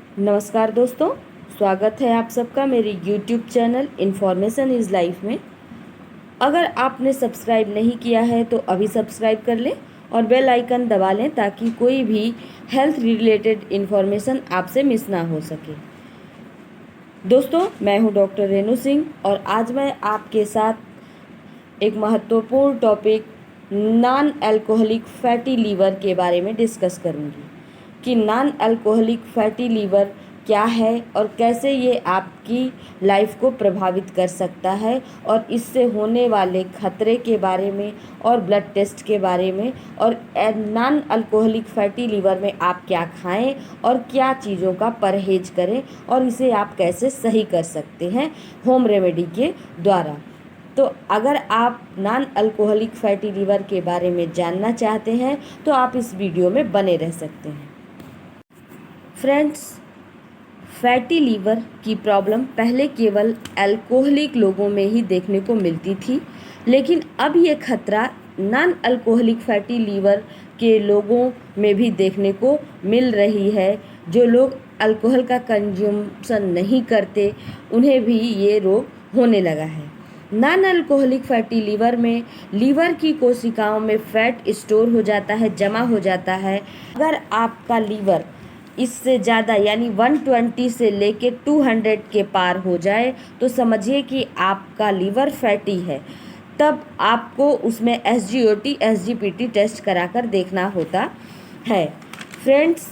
नमस्कार दोस्तों, स्वागत है आप सबका मेरी YouTube channel information is life में। अगर आपने सब्सक्राइब नहीं किया है तो अभी सब्सक्राइब कर लें और बेल आइकन दबा लें ताकि कोई भी हेल्थ रिलेटेड इन्फॉर्मेशन आपसे मिस ना हो सके। दोस्तों, मैं हूं डॉक्टर रेणु सिंह और आज मैं आपके साथ एक महत्वपूर्ण topic non alcoholic fatty liver के बारे में डिस्कस करूंगी कि नॉन अल्कोहलिक फैटी लीवर क्या है और कैसे ये आपकी लाइफ को प्रभावित कर सकता है और इससे होने वाले खतरे के बारे में और ब्लड टेस्ट के बारे में और नॉन अल्कोहलिक फैटी लीवर में आप क्या खाएं और क्या चीज़ों का परहेज करें और इसे आप कैसे सही कर सकते हैं होम रेमेडी के द्वारा। तो अगर आप नॉन अल्कोहलिक फैटी लीवर के बारे में जानना चाहते हैं तो आप इस वीडियो में बने रह सकते हैं। फ्रेंड्स, फैटी लीवर की प्रॉब्लम पहले केवल अल्कोहलिक लोगों में ही देखने को मिलती थी, लेकिन अब ये खतरा नॉन अल्कोहलिक फैटी लीवर के लोगों में भी देखने को मिल रही है। जो लोग अल्कोहल का कंज्यूमशन नहीं करते उन्हें भी ये रोग होने लगा है। नॉन अल्कोहलिक फैटी लीवर में लीवर की कोशिकाओं में फैट स्टोर हो जाता है, जमा हो जाता है। अगर आपका लीवर इससे ज़्यादा यानी 120 से लेके 200 के पार हो जाए तो समझिए कि आपका लीवर फैटी है। तब आपको उसमें SGOT SGPT टेस्ट कराकर देखना होता है। फ्रेंड्स,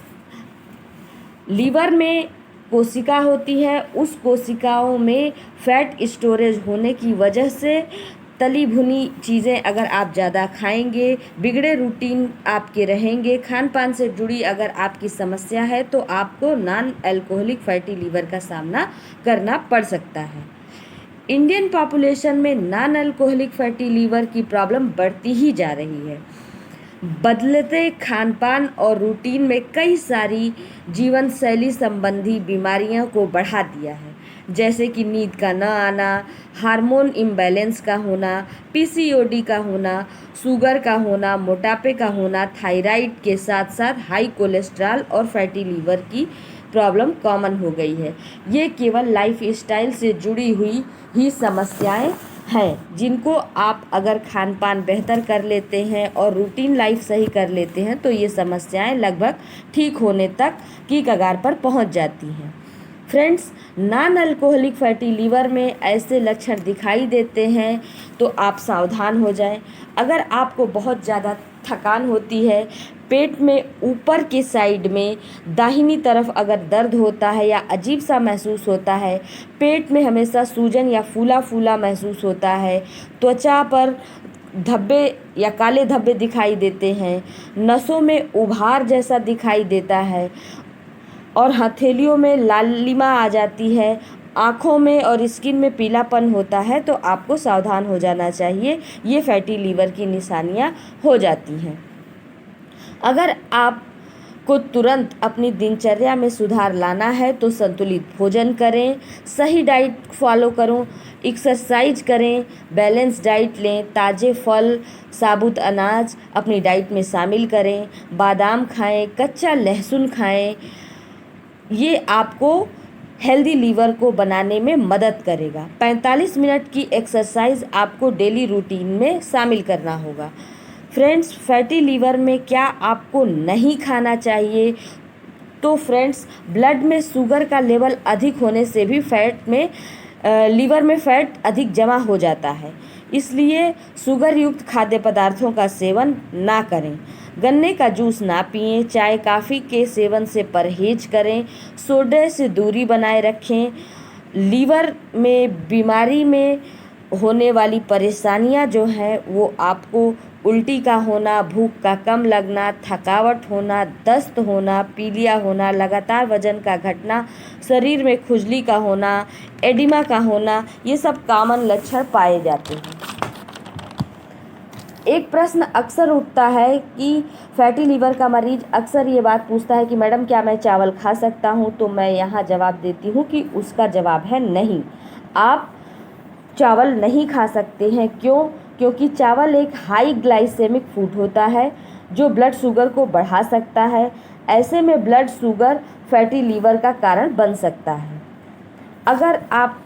लीवर में कोशिका होती है, उस कोशिकाओं में फैट स्टोरेज होने की वजह से तली भुनी चीज़ें अगर आप ज़्यादा खाएंगे, बिगड़े रूटीन आपके रहेंगे, खान पान से जुड़ी अगर आपकी समस्या है तो आपको नॉन अल्कोहलिक फैटी लीवर का सामना करना पड़ सकता है। इंडियन पॉपुलेशन में नॉन अल्कोहलिक फैटी लीवर की प्रॉब्लम बढ़ती ही जा रही है। बदलते खान पान और रूटीन में कई सारी जीवन शैली संबंधी बीमारियों को बढ़ा दिया है, जैसे कि नींद का न आना, हार्मोन इम्बैलेंस का होना, PCOD का होना, शुगर का होना, मोटापे का होना, थायराइड के साथ साथ हाई कोलेस्ट्रॉल और फैटी लीवर की प्रॉब्लम कॉमन हो गई है। ये केवल लाइफ स्टाइल से जुड़ी हुई ही समस्याएं हैं, जिनको आप अगर खान पान बेहतर कर लेते हैं और रूटीन लाइफ सही कर लेते हैं तो ये समस्याएं लगभग ठीक होने तक की कगार पर पहुंच जाती हैं। Friends, non alcoholic fatty liver में ऐसे लक्षण दिखाई देते हैं तो आप सावधान हो जाएं। अगर आपको बहुत ज़्यादा थकान होती है, पेट में ऊपर की साइड में दाहिनी तरफ अगर दर्द होता है या अजीब सा महसूस होता है, पेट में हमेशा सूजन या फूला फूला महसूस होता है, त्वचा पर धब्बे या काले धब्बे दिखाई देते हैं, नसों में उभार जैसा दिखाई देता है और हथेलियों में लालिमा आ जाती है, आँखों में और स्किन में पीलापन होता है, तो आपको सावधान हो जाना चाहिए। ये फैटी लीवर की निशानियाँ हो जाती हैं। अगर आपको तुरंत अपनी दिनचर्या में सुधार लाना है तो संतुलित भोजन करें, सही डाइट फॉलो करो, एक्सरसाइज करें, बैलेंस डाइट लें, ताज़े फल, साबुत अनाज अपनी डाइट में शामिल करें, बादाम खाएं, कच्चा लहसुन खाएं। ये आपको हेल्दी लीवर को बनाने में मदद करेगा। 45 मिनट की एक्सरसाइज आपको डेली रूटीन में शामिल करना होगा। फ्रेंड्स, फैटी लीवर में क्या आपको नहीं खाना चाहिए? तो फ्रेंड्स, ब्लड में शुगर का लेवल अधिक होने से भी लीवर में फैट अधिक जमा हो जाता है, इसलिए शुगर युक्त खाद्य पदार्थों का सेवन ना करें। गन्ने का जूस ना पिएं, चाय कॉफ़ी के सेवन से परहेज करें, सोडे से दूरी बनाए रखें। लीवर में बीमारी में होने वाली परेशानियां जो हैं वो आपको उल्टी का होना, भूख का कम लगना, थकावट होना, दस्त होना, पीलिया होना, लगातार वजन का घटना, शरीर में खुजली का होना, एडिमा का होना, ये सब कॉमन लक्षण पाए जाते हैं। एक प्रश्न अक्सर उठता है कि फैटी लीवर का मरीज अक्सर ये बात पूछता है कि मैडम क्या मैं चावल खा सकता हूँ? तो मैं यहाँ जवाब देती हूँ कि उसका जवाब है नहीं। आप चावल नहीं खा सकते हैं। क्यों? क्योंकि चावल एक हाई ग्लाइसेमिक फूड होता है जो ब्लड शुगर को बढ़ा सकता है। ऐसे में ब्लड शुगर फैटी लीवर का कारण बन सकता है। अगर आप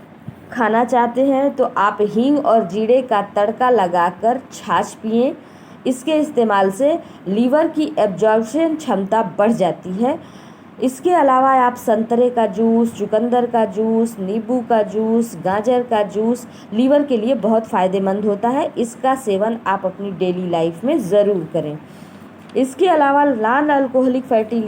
खाना चाहते हैं तो आप हींग और जीरे का तड़का लगाकर छाछ पिएं। इसके इस्तेमाल से लीवर की एब्जॉर्प्शन क्षमता बढ़ जाती है। इसके अलावा आप संतरे का जूस, चुकंदर का जूस, नींबू का जूस, गाजर का जूस लीवर के लिए बहुत फ़ायदेमंद होता है। इसका सेवन आप अपनी डेली लाइफ में ज़रूर करें। इसके अलावा नॉन अल्कोहलिक फैटी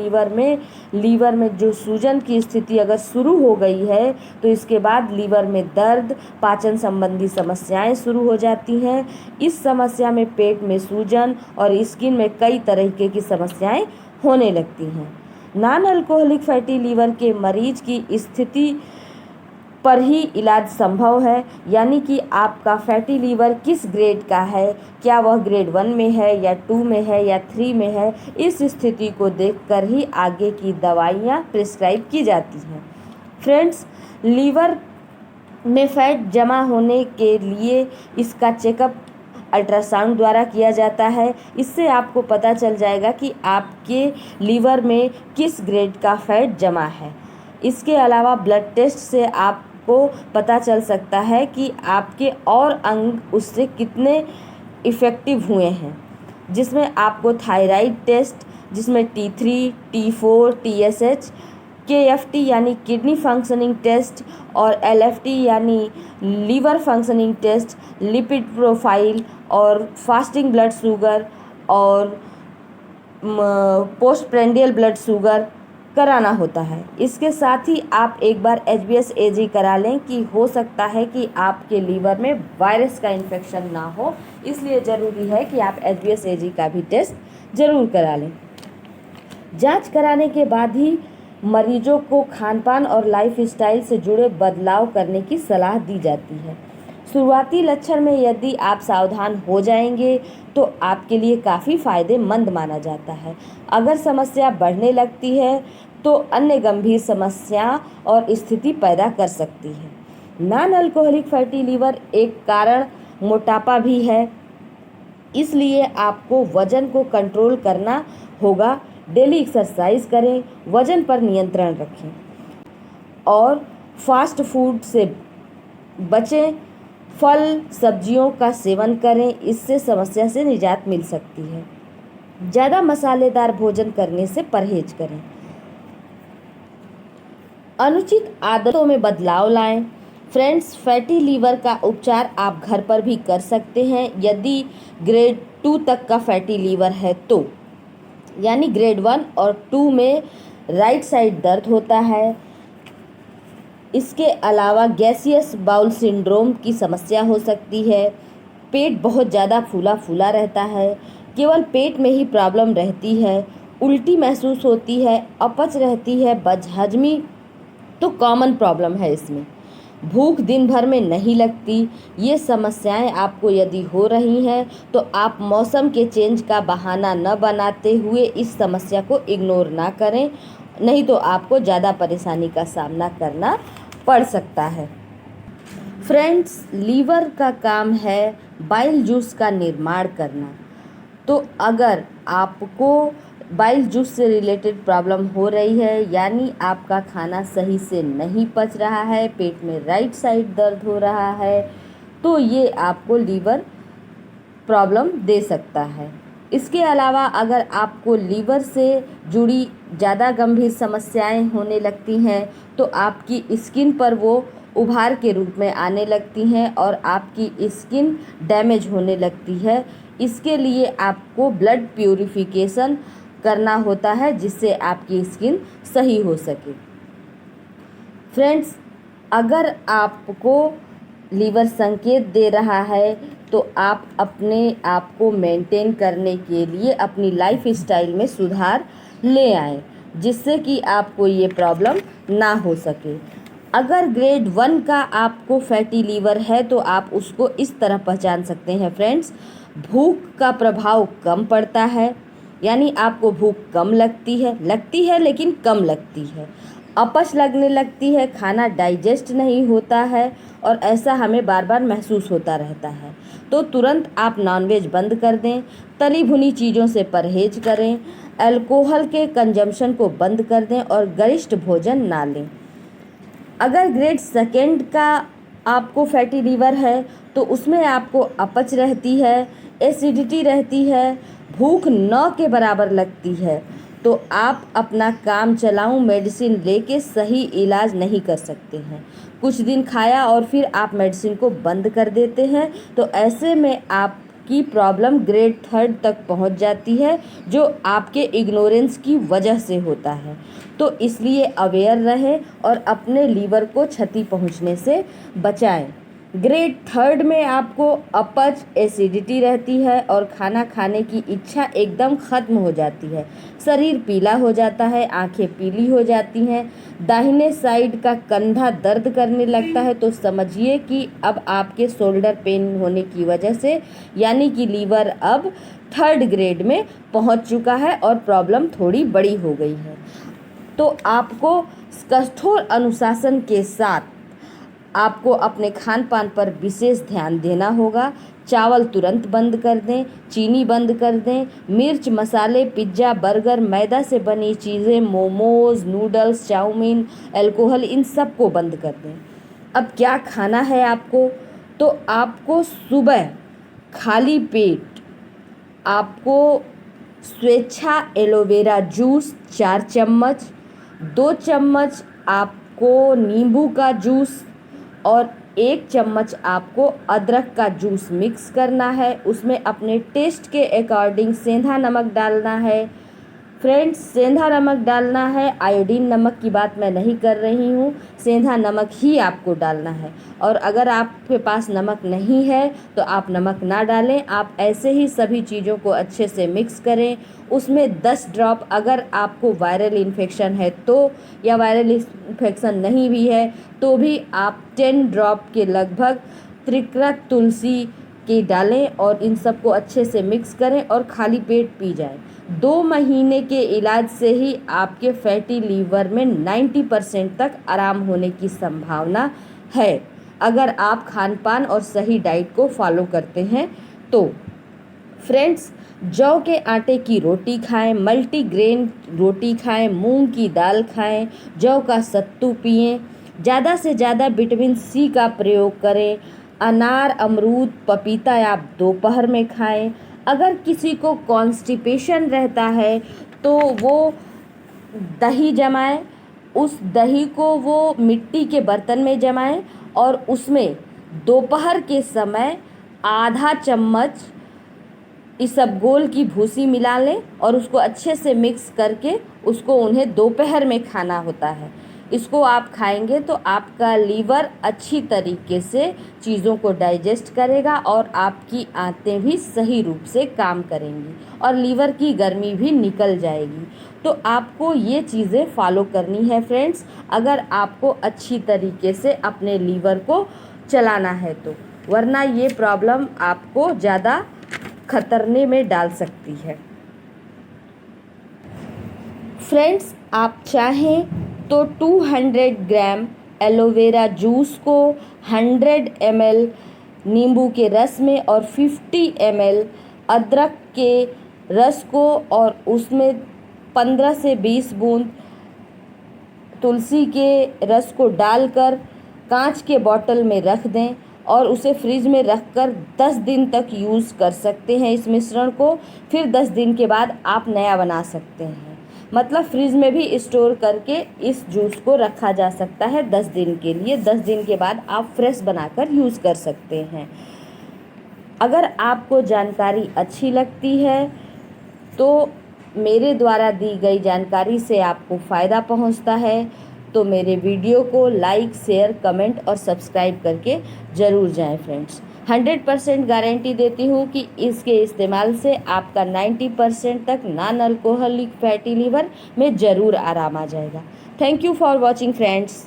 लीवर में जो सूजन की स्थिति अगर शुरू हो गई है तो इसके बाद लीवर में दर्द, पाचन संबंधी समस्याएं शुरू हो जाती हैं। इस समस्या में पेट में सूजन और स्किन में कई तरीके की समस्याएं होने लगती हैं। नॉन अल्कोहलिक फैटी लीवर के मरीज की स्थिति पर ही इलाज संभव है, यानी कि आपका फैटी लीवर किस ग्रेड का है, क्या वह ग्रेड 1 में है या 2 में है या 3 में है, इस स्थिति को देखकर ही आगे की दवाइयाँ प्रिस्क्राइब की जाती हैं। फ्रेंड्स, लीवर में फैट जमा होने के लिए इसका चेकअप अल्ट्रासाउंड द्वारा किया जाता है। इससे आपको पता चल जाएगा कि आपके लीवर में किस ग्रेड का फैट जमा है। इसके अलावा ब्लड टेस्ट से आपको पता चल सकता है कि आपके और अंग उससे कितने इफ़ेक्टिव हुए हैं, जिसमें आपको थायराइड टेस्ट, जिसमें T3, T4, TSH, KFT यानी किडनी फंक्शनिंग टेस्ट और LFT यानी liver functioning test, lipid profile और फास्टिंग ब्लड शुगर और पोस्टप्रेंडियल ब्लड शुगर कराना होता है। इसके साथ ही आप एक बार HbS-Ag करा लें कि हो सकता है कि आपके लीवर में वायरस का इन्फेक्शन ना हो, इसलिए ज़रूरी है कि आप HbS-Ag का भी टेस्ट ज़रूर करा लें। जांच कराने के बाद ही मरीजों को खानपान और लाइफस्टाइल से जुड़े बदलाव करने की सलाह दी जाती है। शुरुआती लक्षण में यदि आप सावधान हो जाएंगे तो आपके लिए काफ़ी फ़ायदेमंद माना जाता है। अगर समस्या बढ़ने लगती है तो अन्य गंभीर समस्या और स्थिति पैदा कर सकती है। नॉन अल्कोहलिक फैटी लीवर एक कारण मोटापा भी है, इसलिए आपको वज़न को कंट्रोल करना होगा। डेली एक्सरसाइज करें, वज़न पर नियंत्रण रखें और फास्ट फूड से बचें। फल सब्जियों का सेवन करें, इससे समस्या से निजात मिल सकती है। ज़्यादा मसालेदार भोजन करने से परहेज करें। अनुचित आदतों में बदलाव लाएं। फ्रेंड्स, फैटी लीवर का उपचार आप घर पर भी कर सकते हैं। यदि ग्रेड 2 तक का फैटी लीवर है तो, यानी ग्रेड 1 और 2 में राइट साइड दर्द होता है। इसके अलावा गैसियस बाउल सिंड्रोम की समस्या हो सकती है। पेट बहुत ज़्यादा फूला फूला रहता है, केवल पेट में ही प्रॉब्लम रहती है, उल्टी महसूस होती है, अपच रहती है, बदहजमी तो कॉमन प्रॉब्लम है इसमें। भूख दिन भर में नहीं लगती। ये समस्याएं आपको यदि हो रही हैं तो आप मौसम के चेंज का बहाना न बनाते हुए इस समस्या को इग्नोर ना करें, नहीं तो आपको ज़्यादा परेशानी का सामना करना पड़ सकता है। फ्रेंड्स, लीवर का काम है बाइल जूस का निर्माण करना। तो अगर आपको बाइल जूस से रिलेटेड प्रॉब्लम हो रही है, यानी आपका खाना सही से नहीं पच रहा है, पेट में राइट साइड दर्द हो रहा है, तो ये आपको लीवर प्रॉब्लम दे सकता है। इसके अलावा अगर आपको लीवर से जुड़ी ज़्यादा गंभीर समस्याएं होने लगती हैं तो आपकी स्किन पर वो उभार के रूप में आने लगती हैं और आपकी स्किन डैमेज होने लगती है। इसके लिए आपको ब्लड प्यूरिफिकेशन करना होता है, जिससे आपकी स्किन सही हो सके। फ्रेंड्स, अगर आपको लीवर संकेत दे रहा है तो आप अपने आप को मेंटेन करने के लिए अपनी लाइफ स्टाइल में सुधार ले आएं, जिससे कि आपको ये प्रॉब्लम ना हो सके। अगर ग्रेड 1 का आपको फैटी लीवर है तो आप उसको इस तरह पहचान सकते हैं। फ्रेंड्स, भूख का प्रभाव कम पड़ता है, यानी आपको भूख कम लगती है लेकिन कम लगती है। अपच लगने लगती है, खाना डाइजेस्ट नहीं होता है और ऐसा हमें बार बार महसूस होता रहता है। तो तुरंत आप नॉनवेज बंद कर दें, तली भुनी चीज़ों से परहेज करें, अल्कोहल के कंजम्पशन को बंद कर दें और गरिष्ठ भोजन ना लें। अगर ग्रेड सेकेंड का आपको फैटी लीवर है तो उसमें आपको अपच रहती है, एसिडिटी रहती है, भूख 9 के बराबर लगती है, तो आप अपना काम चलाऊं मेडिसिन लेके सही इलाज नहीं कर सकते हैं। कुछ दिन खाया और फिर आप मेडिसिन को बंद कर देते हैं, तो ऐसे में आपकी प्रॉब्लम ग्रेड 3 तक पहुंच जाती है, जो आपके इग्नोरेंस की वजह से होता है। तो इसलिए अवेयर रहें और अपने लीवर को क्षति पहुंचने से बचाएं। ग्रेड 3 में आपको अपच, एसिडिटी रहती है और खाना खाने की इच्छा एकदम ख़त्म हो जाती है, शरीर पीला हो जाता है, आंखें पीली हो जाती हैं, दाहिने साइड का कंधा दर्द करने लगता है, तो समझिए कि अब आपके शोल्डर पेन होने की वजह से यानी कि लीवर अब 3rd ग्रेड में पहुंच चुका है और प्रॉब्लम थोड़ी बड़ी हो गई है। तो आपको कठोर अनुशासन के साथ आपको अपने खान पान पर विशेष ध्यान देना होगा। चावल तुरंत बंद कर दें, चीनी बंद कर दें, मिर्च, मसाले, पिज्ज़ा, बर्गर, मैदा से बनी चीज़ें, मोमोज, नूडल्स, चाउमीन, अल्कोहल, इन सब को बंद कर दें। अब क्या खाना है आपको, तो आपको सुबह खाली पेट आपको स्वेच्छा एलोवेरा जूस 4 चम्मच, 2 चम्मच आपको नींबू का जूस और 1 चम्मच आपको अदरक का जूस मिक्स करना है। उसमें अपने टेस्ट के अकॉर्डिंग सेंधा नमक डालना है। फ्रेंड्स, सेंधा नमक डालना है, आयोडीन नमक की बात मैं नहीं कर रही हूँ, सेंधा नमक ही आपको डालना है। और अगर आपके पास नमक नहीं है तो आप नमक ना डालें, आप ऐसे ही सभी चीज़ों को अच्छे से मिक्स करें। उसमें 10 ड्रॉप, अगर आपको वायरल इन्फेक्शन है तो, या वायरल इन्फेक्शन नहीं भी है तो भी आप 10 ड्रॉप के लगभग त्रिकृत तुलसी की डालें और इन सबको अच्छे से मिक्स करें और खाली पेट पी जाएं। 2 महीने के इलाज से ही आपके फैटी लीवर में 90% तक आराम होने की संभावना है, अगर आप खान पान और सही डाइट को फॉलो करते हैं तो। फ्रेंड्स, जौ के आटे की रोटी खाएं, मल्टीग्रेन रोटी खाएं, मूंग की दाल खाएं, जौ का सत्तू पिएं, ज़्यादा से ज़्यादा विटामिन सी का प्रयोग करें। अनार, अमरूद, पपीता आप दोपहर में खाएं। अगर किसी को कॉन्स्टिपेशन रहता है तो वो दही जमाएं, उस दही को वो मिट्टी के बर्तन में जमाएं और उसमें दोपहर के समय आधा चम्मच इसबगोल की भूसी मिला लें और उसको अच्छे से मिक्स करके उसको उन्हें दोपहर में खाना होता है। इसको आप खाएंगे तो आपका लीवर अच्छी तरीके से चीज़ों को डाइजेस्ट करेगा और आपकी आंतें भी सही रूप से काम करेंगी और लीवर की गर्मी भी निकल जाएगी। तो आपको ये चीज़ें फॉलो करनी है फ्रेंड्स, अगर आपको अच्छी तरीके से अपने लीवर को चलाना है तो, वरना ये प्रॉब्लम आपको ज़्यादा खतरने में डाल सकती है। फ्रेंड्स, आप चाहें तो 200 ग्राम एलोवेरा जूस को 100 ml नींबू के रस में और 50 ml अदरक के रस को और उसमें 15 से 20 बूंद तुलसी के रस को डालकर कांच के बॉटल में रख दें और उसे फ्रिज में रखकर 10 दिन तक यूज़ कर सकते हैं इस मिश्रण को। फिर 10 दिन के बाद आप नया बना सकते हैं, मतलब फ्रिज में भी स्टोर करके इस जूस को रखा जा सकता है 10 दिन के लिए। 10 दिन के बाद आप फ्रेश बनाकर यूज़ कर सकते हैं। अगर आपको जानकारी अच्छी लगती है तो मेरे द्वारा दी गई जानकारी से आपको फ़ायदा पहुंचता है तो मेरे वीडियो को लाइक, शेयर, कमेंट और सब्सक्राइब करके ज़रूर जाएं फ्रेंड्स। 100% गारंटी देती हूँ कि इसके इस्तेमाल से आपका 90% तक नॉन अल्कोहलिक फैटी लीवर में ज़रूर आराम आ जाएगा। Thank you for watching friends.